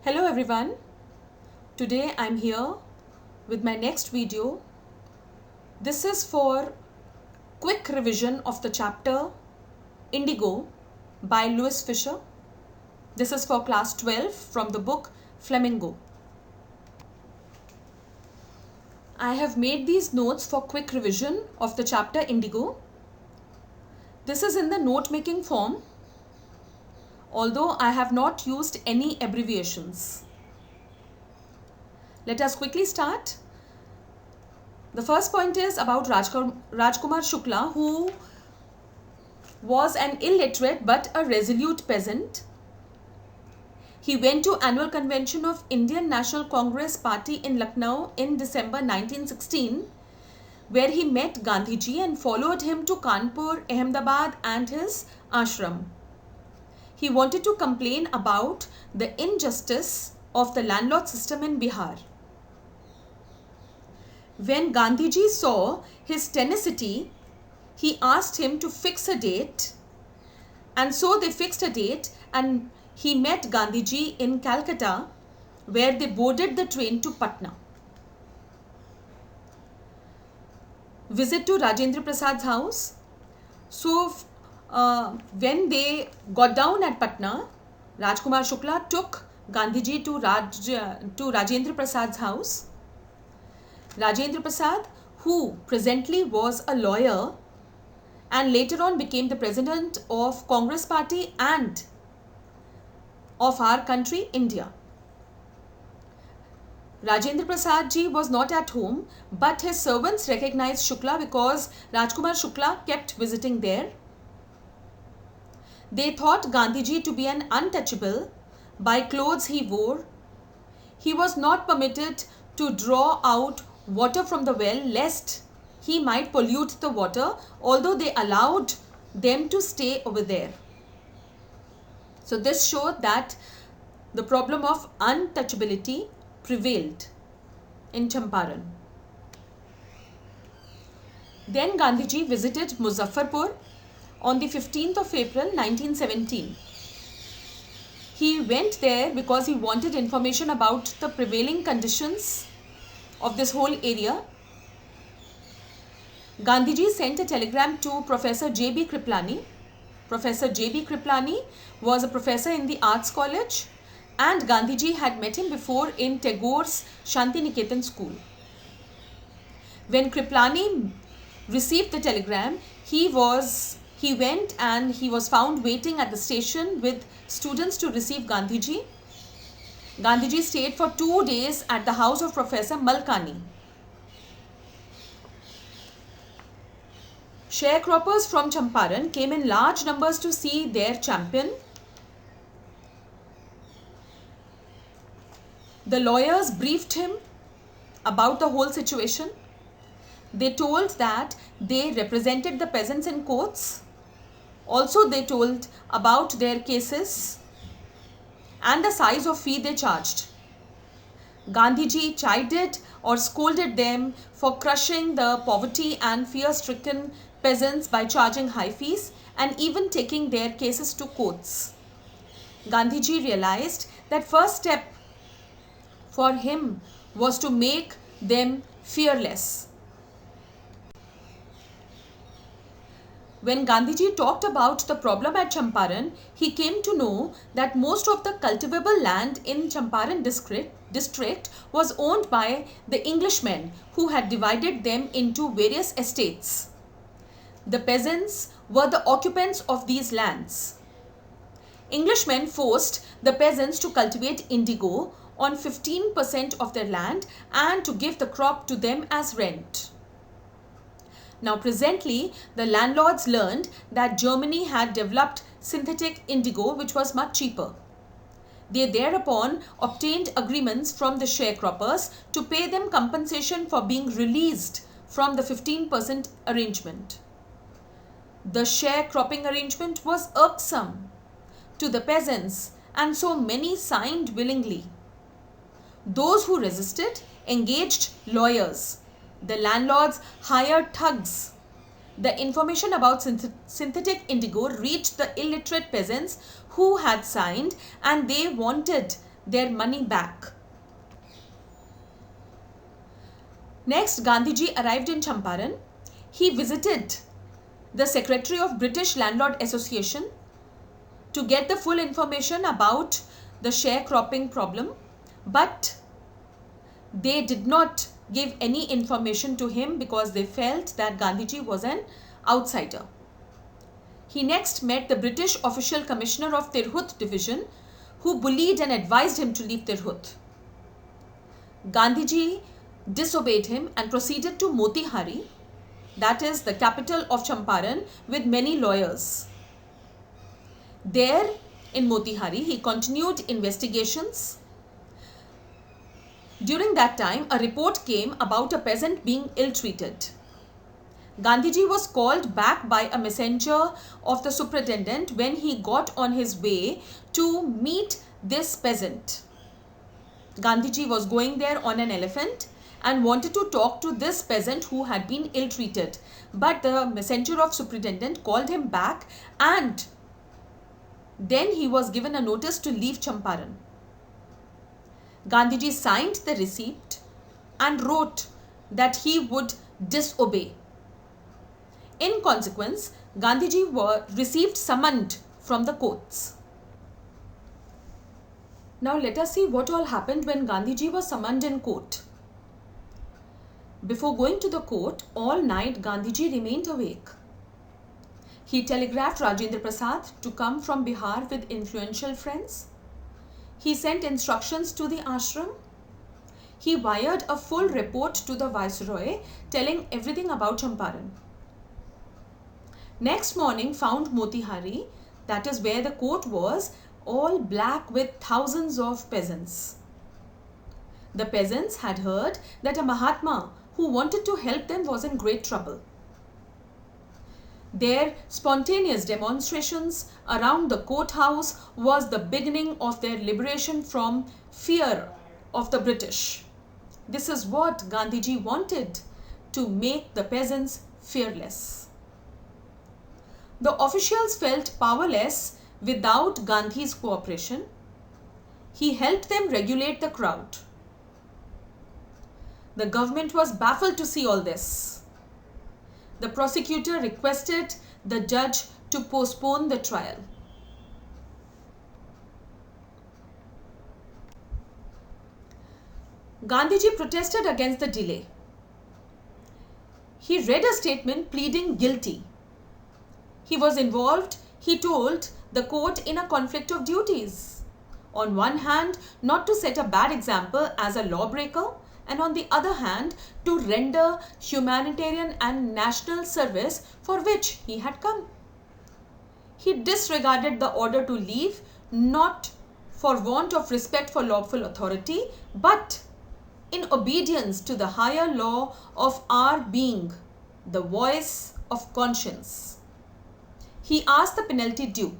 Hello everyone. Today I'm here with my next video. This is for quick revision of the chapter Indigo by Louis Fisher. This is for class 12 from the book Flamingo. I have made these notes for quick revision of the chapter Indigo. This is in the note making form, although I have not used any abbreviations. Let us quickly start. The first point is about Rajkumar Shukla, who was an illiterate but a resolute peasant. He went to annual convention of Indian National Congress Party in Lucknow in December 1916, where he met Gandhiji and followed him to Kanpur, Ahmedabad and his ashram. He wanted to complain about the injustice of the landlord system in Bihar. When Gandhiji saw his tenacity, he asked him to fix a date, and so they fixed a date and he met Gandhiji in Calcutta, where they boarded the train to Patna. Visit to Rajendra Prasad's house. So when they got down at Patna, Rajkumar Shukla took Gandhiji to Rajendra Prasad's house. Rajendra Prasad, who presently was a lawyer and later on became the president of Congress Party and of our country, India. Rajendra Prasad ji was not at home, but his servants recognized Shukla because Rajkumar Shukla kept visiting there. They thought Gandhiji to be an untouchable by clothes he wore. He was not permitted to draw out water from the well lest he might pollute the water, although they allowed them to stay over there. So this showed that the problem of untouchability prevailed in Champaran. Then Gandhiji visited Muzaffarpur on the 15th of April 1917. He went there because he wanted information about the prevailing conditions of this whole area. Gandhiji sent a telegram to Professor J.B. Kriplani. Professor J.B. Kriplani was a professor in the Arts College, and Gandhiji had met him before in Tagore's Shantiniketan school. When Kriplani received the telegram, he went and he was found waiting at the station with students to receive Gandhiji. Gandhiji stayed for 2 days at the house of Professor Malkani. Sharecroppers from Champaran came in large numbers to see their champion. The lawyers briefed him about the whole situation. They told that they represented the peasants in courts. Also, they told about their cases and the size of fee they charged. Gandhiji chided or scolded them for crushing the poverty and fear-stricken peasants by charging high fees and even taking their cases to courts. Gandhiji realized that first step for him was to make them fearless. When Gandhiji talked about the problem at Champaran, he came to know that most of the cultivable land in Champaran district was owned by the Englishmen who had divided them into various estates. The peasants were the occupants of these lands. Englishmen forced the peasants to cultivate indigo on 15% of their land and to give the crop to them as rent. Now presently, the landlords learned that Germany had developed synthetic indigo which was much cheaper. They thereupon obtained agreements from the sharecroppers to pay them compensation for being released from the 15% arrangement. The sharecropping arrangement was irksome to the peasants, and so many signed willingly. Those who resisted engaged lawyers. The landlords hired thugs. The information about synthetic indigo reached the illiterate peasants who had signed, and they wanted their money back. Next, Gandhiji arrived in Champaran. He visited the Secretary of British Landlord Association to get the full information about the sharecropping problem, but they did not give any information to him because they felt that Gandhiji was an outsider. He next met the British official commissioner of Tirhut division, who bullied and advised him to leave Tirhut. Gandhiji disobeyed him and proceeded to Motihari, that is the capital of Champaran, with many lawyers. There in Motihari, he continued investigations. During that time, a report came about a peasant being ill-treated. Gandhiji was called back by a messenger of the superintendent when he got on his way to meet this peasant. Gandhiji was going there on an elephant and wanted to talk to this peasant who had been ill-treated. But the messenger of superintendent called him back, and then he was given a notice to leave Champaran. Gandhiji signed the receipt and wrote that he would disobey. In consequence, Gandhiji received summoned from the courts. Now let us see what all happened when Gandhiji was summoned in court. Before going to the court, all night Gandhiji remained awake. He telegraphed Rajendra Prasad to come from Bihar with influential friends. He sent instructions to the ashram. He wired a full report to the Viceroy telling everything about Champaran. Next morning found Motihari, that is where the court was, all black with thousands of peasants. The peasants had heard that a Mahatma who wanted to help them was in great trouble. Their spontaneous demonstrations around the courthouse was the beginning of their liberation from fear of the British. This is what Gandhiji wanted, to make the peasants fearless. The officials felt powerless without Gandhi's cooperation. He helped them regulate the crowd. The government was baffled to see all this. The prosecutor requested the judge to postpone the trial. Gandhiji protested against the delay. He read a statement pleading guilty. He was involved, he told the court, in a conflict of duties. On one hand, not to set a bad example as a lawbreaker, and on the other hand, to render humanitarian and national service for which he had come. He disregarded the order to leave, not for want of respect for lawful authority, but in obedience to the higher law of our being, the voice of conscience. He asked the penalty due.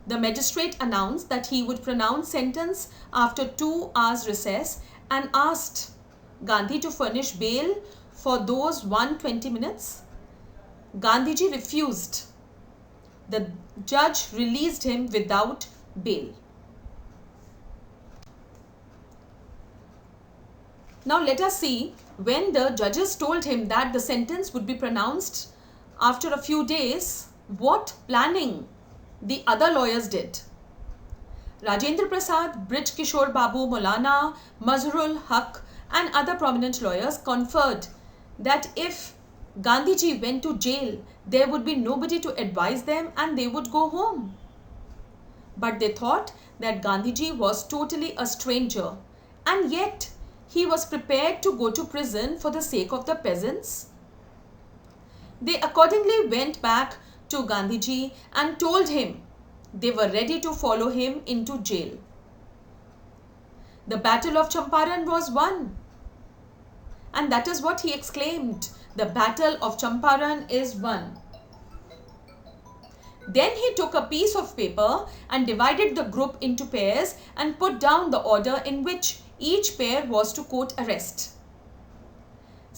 The magistrate announced that he would pronounce sentence after 2 hours recess and asked Gandhi to furnish bail for those 120 minutes. Gandhiji refused. The judge released him without bail. Now let us see, when the judges told him that the sentence would be pronounced after a few days, what planning the other lawyers did. Rajendra Prasad, Brij Kishore Babu, Maulana, Mazharul Haq and other prominent lawyers conferred that if Gandhiji went to jail, there would be nobody to advise them and they would go home. But they thought that Gandhiji was totally a stranger, and yet he was prepared to go to prison for the sake of the peasants. They accordingly went back to Gandhiji and told him they were ready to follow him into jail. The battle of Champaran was won. And that is what he exclaimed, "The battle of Champaran is won." Then he took a piece of paper and divided the group into pairs and put down the order in which each pair was to court arrest.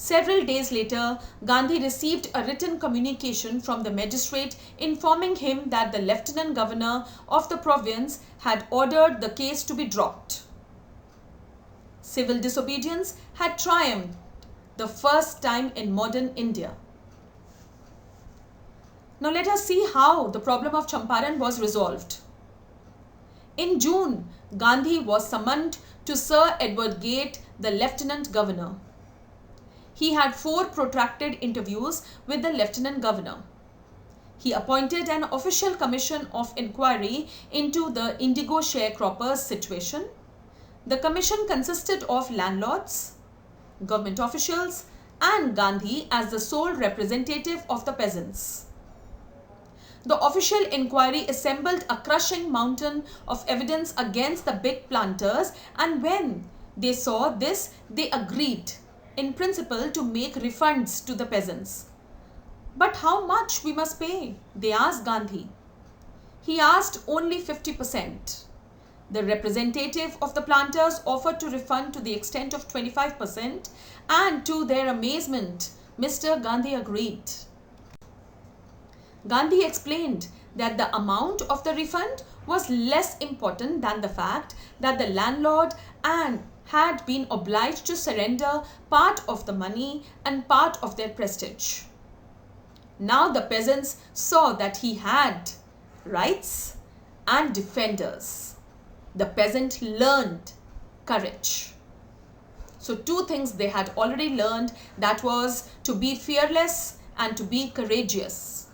Several days later, Gandhi received a written communication from the magistrate informing him that the Lieutenant Governor of the province had ordered the case to be dropped. Civil disobedience had triumphed, the first time in modern India. Now let us see how the problem of Champaran was resolved. In June, Gandhi was summoned to Sir Edward Gate, the Lieutenant Governor. He had 4 protracted interviews with the Lieutenant Governor. He appointed an official commission of inquiry into the indigo sharecroppers' situation. The commission consisted of landlords, government officials, and Gandhi as the sole representative of the peasants. The official inquiry assembled a crushing mountain of evidence against the big planters, and when they saw this, they agreed in principle to make refunds to the peasants. But how much we must pay? They asked Gandhi. He asked only 50%. The representative of the planters offered to refund to the extent of 25%, and to their amazement, Mr. Gandhi agreed. Gandhi explained that the amount of the refund was less important than the fact that the landlord had been obliged to surrender part of the money and part of their prestige. Now the peasants saw that he had rights and defenders. The peasant learned courage. So 2 things they had already learned, that was to be fearless and to be courageous.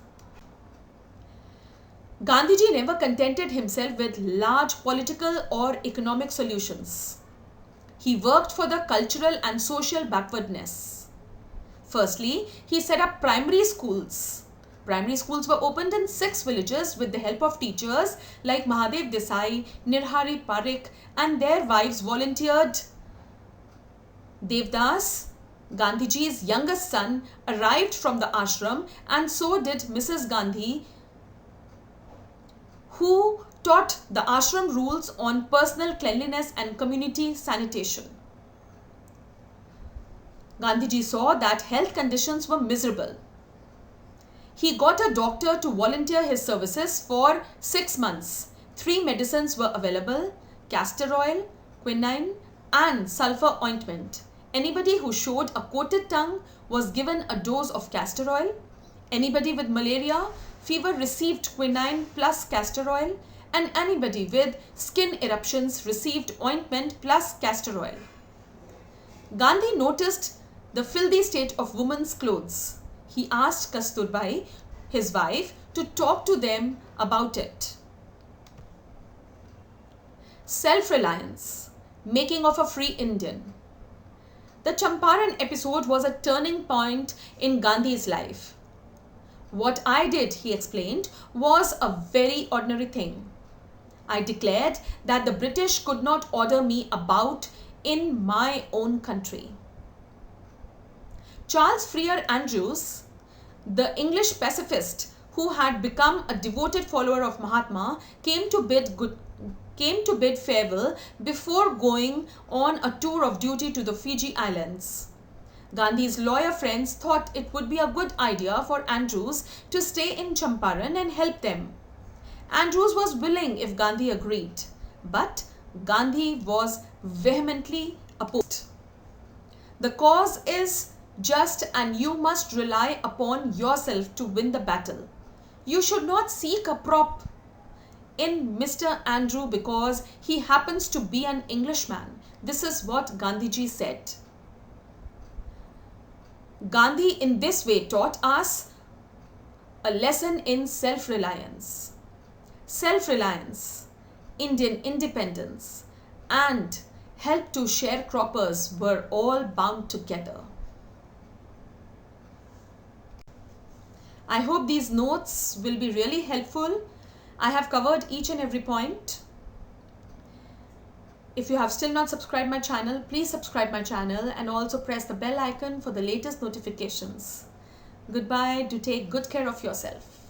Gandhiji never contented himself with large political or economic solutions. He worked for the cultural and social backwardness. Firstly, he set up primary schools. Primary schools were opened in 6 villages with the help of teachers like Mahadev Desai, Nirhari Parikh, and their wives volunteered. Devdas, Gandhiji's youngest son, arrived from the ashram, and so did Mrs. Gandhi, who taught the ashram rules on personal cleanliness and community sanitation. Gandhiji saw that health conditions were miserable. He got a doctor to volunteer his services for 6 months. 3 medicines were available: castor oil, quinine, and sulfur ointment. Anybody who showed a coated tongue was given a dose of castor oil. Anybody with malaria fever received quinine plus castor oil, and anybody with skin eruptions received ointment plus castor oil. Gandhi noticed the filthy state of women's clothes. He asked Kasturbai, his wife, to talk to them about it. Self-reliance, making of a free Indian. The Champaran episode was a turning point in Gandhi's life. What I did, he explained, was a very ordinary thing. I declared that the British could not order me about in my own country. Charles Freer Andrews, the English pacifist who had become a devoted follower of Mahatma, came to bid farewell before going on a tour of duty to the Fiji Islands. Gandhi's lawyer friends thought it would be a good idea for Andrews to stay in Champaran and help them. Andrews was willing if Gandhi agreed, but Gandhi was vehemently opposed. The cause is just, and you must rely upon yourself to win the battle. You should not seek a prop in Mr. Andrew because he happens to be an Englishman. This is what Gandhiji said. Gandhi in this way taught us a lesson in self-reliance. Self-reliance, Indian independence, and help to sharecroppers were all bound together. I hope these notes will be really helpful. I have covered each and every point. If you have still not subscribed my channel, please subscribe my channel and also press the bell icon for the latest notifications. Goodbye. Do take good care of yourself.